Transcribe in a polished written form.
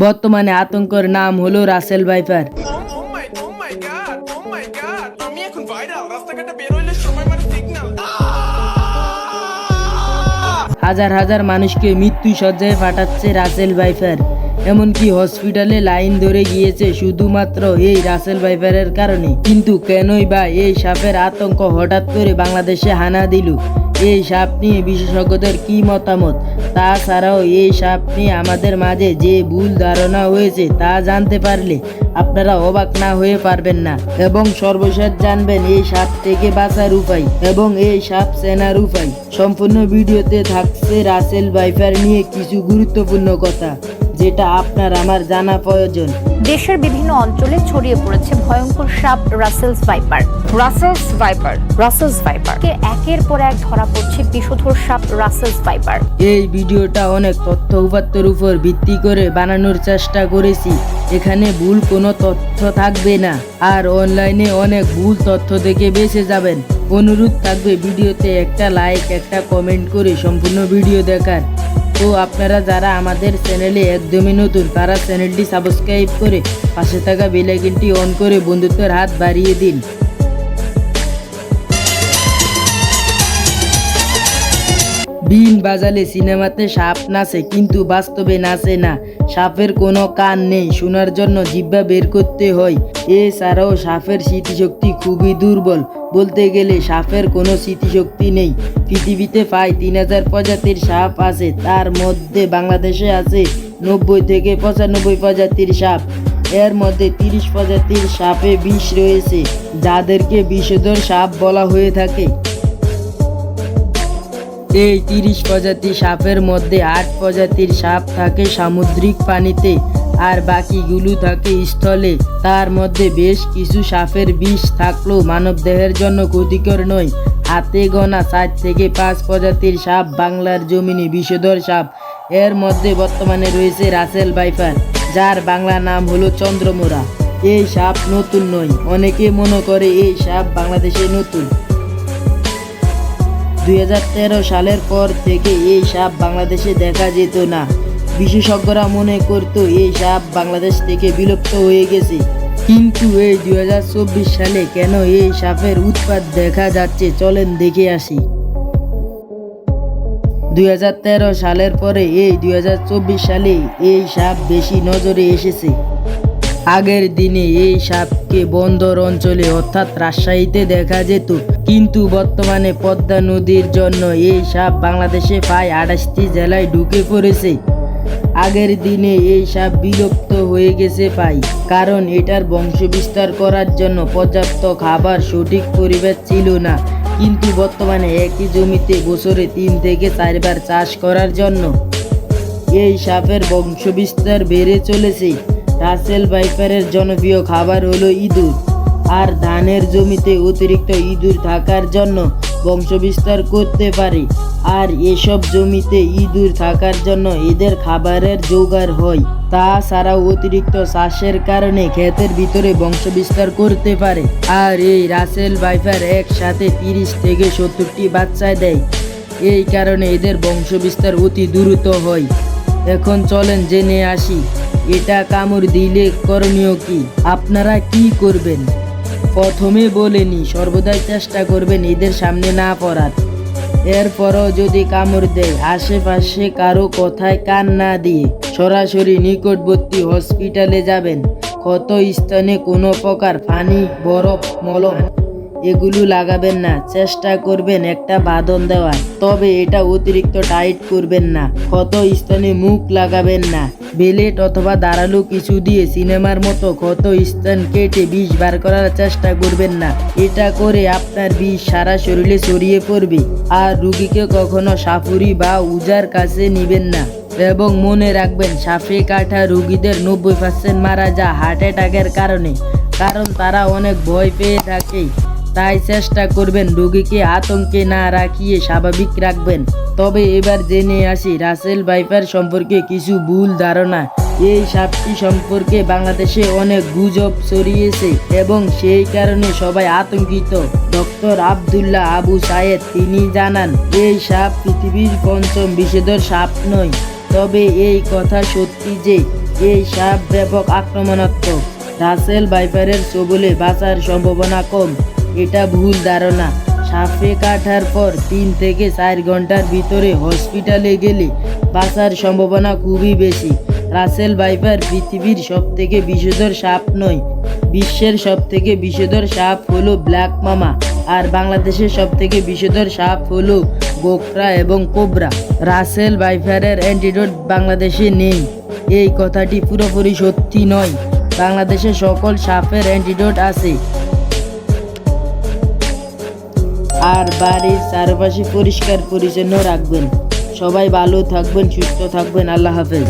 বর্তমানে আতঙ্কের নাম হলো রাসেল ভাইপার। হাজার হাজার মানুষকে মৃত্যু সজ্জায় পাঠাচ্ছে রাসেল ভাইপার। এমনকি হসপিটালে লাইন ধরে গিয়েছে শুধুমাত্র এই রাসেল ভাইপারের কারণে। কিন্তু কেনই বা এই সাপের আতঙ্ক হঠাৎ করে বাংলাদেশে হানা দিল? এই সাপ নিয়ে বিশেষজ্ঞদের কি মতামত? তাছাড়াও এই সাপ নিয়ে আমাদের মাঝে যে ভুল ধারণা হয়েছে তা জানতে পারলে আপনারা অবাক না হয়ে পারবেন না। এবং সর্বশেষ জানবেন এই সাপ থেকে বাঁচার উপায় এবং এই সাপ চেনার উপায়। সম্পূর্ণ ভিডিওতে থাকছে রাসেল ভাইপার নিয়ে কিছু গুরুত্বপূর্ণ কথা, যেটা আপনার আমার জানা প্রয়োজন। দেশের বিভিন্ন অঞ্চলে ছড়িয়ে পড়েছে ভয়ঙ্কর সাপ রাসেলস ভাইপার কে একের পর এক ধরা পড়ছে বিষধর সাপ রাসেলস ভাইপার। এই ভিডিওটা অনেক তথ্য উপাত্তের উপর ভিত্তি করে বানানোর চেষ্টা করেছি। এখানে ভুল কোনো তথ্য থাকবে না, আর অনলাইনে অনেক ভুল তথ্য থেকে বেঁচে যাবেন। অনুরোধ থাকবে ভিডিওতে একটা লাইক একটা কমেন্ট করে সম্পূর্ণ ভিডিও দেখার। তো আপনারা যারা আমাদের চ্যানেলে একদমই নতুন তারা চ্যানেলটি সাবস্ক্রাইব করে পাশে থাকা বেল আইকনটি অন করে বন্ধুত্বের হাত বাড়িয়ে দিন। বিন বাজালে সিনেমাতে সাপ নাচে, কিন্তু বাস্তবে নাচে না। সাপের কোনো কান নেই, শোনার জন্য জিহ্বা বের করতে হয়। এছাড়াও সাপের স্মৃতিশক্তি খুবই দুর্বল। বলতে গেলে সাপের কোনো স্মৃতিশক্তি নেই। পৃথিবীতে প্রায় 3000 প্রজাতির সাপ আছে, তার মধ্যে বাংলাদেশে আছে 90 থেকে 95 প্রজাতির সাপ। এর মধ্যে 30 প্রজাতির সাপে বিষ রয়েছে, যাদেরকে বিষধর সাপ বলা হয়ে থাকে। এই 30 প্রজাতির সাপের মধ্যে 8 প্রজাতির সাপ থাকে সামুদ্রিক পানিতে, আর বাকিগুলো থাকে স্থলে। তার মধ্যে বেশ কিছু সাপের বিষ থাকলেও মানবদেহের জন্য ক্ষতিকর নয়। হাতে গোনা 4 থেকে 5 প্রজাতির সাপ বাংলার জমিনে বিষধর সাপ। এর মধ্যে বর্তমানে রয়েছে রাসেল ভাইপার, যার বাংলা নাম হলো চন্দ্রমোরা। এই সাপ নতুন নয়, অনেকে মনে করে এই সাপ বাংলাদেশে নতুন। 2013 সালের পর থেকে এই সাপ বাংলাদেশে দেখা যেত না। বিশেষজ্ঞরা মনে করত এই সাপ বাংলাদেশ থেকে বিলুপ্ত হয়ে গেছে। কিন্তু এই 2024 সালে কেন এই সাপের উৎপাত দেখা যাচ্ছে, চলেন দেখে আসি। 2013 সালের পরে এই 2024 সালে এই সাপ বেশি নজরে এসেছে। আগের দিনে এই সাপকে বন্দর অঞ্চলে অর্থাৎ রাজশাহীতে দেখা যেত, কিন্তু বর্তমানে পদ্মা নদীর জন্য এই সাপ বাংলাদেশে প্রায় 28টি জেলায় ঢুকে পড়েছে। আগের দিনে এই সাপ বিলুপ্ত হয়ে গেছে কারণ এটার বংশবিস্তার করার জন্য পর্যাপ্ত খাবার, সঠিক পরিবেশ ছিল না। কিন্তু বর্তমানে একই জমিতে বছরে 3 থেকে 4 বার চাষ করার জন্য এই সাপের বংশবিস্তার বেড়ে চলেছে। রাসেল ভাইপারের জনপ্রিয় খাবার হলো ইঁদুর, আর ধানের জমিতে অতিরিক্ত ইঁদুর থাকার জন্য বংশবিস্তার করতে পারে। আর এসব জমিতে ইঁদুর থাকার জন্য এদের খাবারের জোগাড় হয়। তাছাড়াও অতিরিক্ত চাষের কারণে ক্ষেতের ভিতরে বংশবিস্তার করতে পারে। আর এই রাসেল ভাইপার একসাথে 30 থেকে 70টি বাচ্চা দেয়। এই কারণে এদের বংশবিস্তার অতি দ্রুত হয়। এখন চলেন জেনে আসি এটা কামড় দিলে করণীয় কি, আপনারা কি করবেন। প্রথমে বলেনি, সর্বদাই চেষ্টা করবেন এদের সামনে না পড়ার। এরপরও যদি কামড় দেয় আশেপাশে কারো কথায় কান না দিয়ে সরাসরি নিকটবর্তী হসপিটালে যাবেন। ক্ষত স্থানে কোনো প্রকার পানি, বরফ, মলম এগুলো লাগাবেন না। চেষ্টা করবেন একটা বাঁধন দেওয়ার, তবে এটা অতিরিক্ত টাইট করবেন না। ক্ষত স্থানে মুখ লাগাবেন না। বেলেট অথবা ধারালো কিছু দিয়ে সিনেমার মতো ক্ষত স্থান কেটে বিষ বার করার চেষ্টা করবেন না। এটা করে আপনার বিষ সারা শরীরে ছড়িয়ে পড়বে। আর রুগীকে কখনো সাপুরি বা উজার কাছে নিবেন না। এবং মনে রাখবেন, সাপে কাটা রুগীদের 90% মারা যায় হার্ট অ্যাটাকের কারণে, কারণ তারা অনেক ভয় পেয়ে থাকে। তাই চেষ্টা করবেন রোগীকে আতঙ্কে না রাখিয়ে স্বাভাবিক রাখবেন। তবে এবার জেনে আসি রাসেল ভাইপার সম্পর্কে কিছু ভুল ধারণা। এই সাপটি সম্পর্কে বাংলাদেশে অনেক গুজব ছড়িয়েছে এবং সেই কারণে সবাই আতঙ্কিত। ডক্টর আব্দুল্লাহ আবু সায়েদ তিনি জানান, এই সাপ পৃথিবীর 5ম বিষধর সাপ নয়। তবে এই কথা সত্যি যে এই সাপ ব্যাপক আক্রমণাত্মক। রাসেল ভাইপারের ছোবলে বাঁচার সম্ভাবনা কম, এটা ভুল ধারণা। সাপে কাটার পর 3 থেকে 4 ঘন্টার ভিতরে হসপিটালে গেলে বাঁচার সম্ভাবনা খুবই বেশি। রাসেল ভাইপার পৃথিবীর সবথেকে বিষধর সাপ নয়, বিশ্বের সবথেকে বিষধর সাপ হলো ব্ল্যাক মামা, আর বাংলাদেশের সবথেকে বিষধর সাপ হলো গোকরা এবং কোবরা। রাসেল ভাইপারের অ্যান্টিডোট বাংলাদেশে নেই, এই কথাটি পুরোপুরি সত্যি নয়। বাংলাদেশে সকল সাপের অ্যান্টিডোট আছে। আর বাড়ির চারপাশে পরিষ্কার পরিচ্ছন্ন রাখবেন। সবাই ভালো থাকবেন, সুস্থ থাকবেন। আল্লাহ হাফেজ।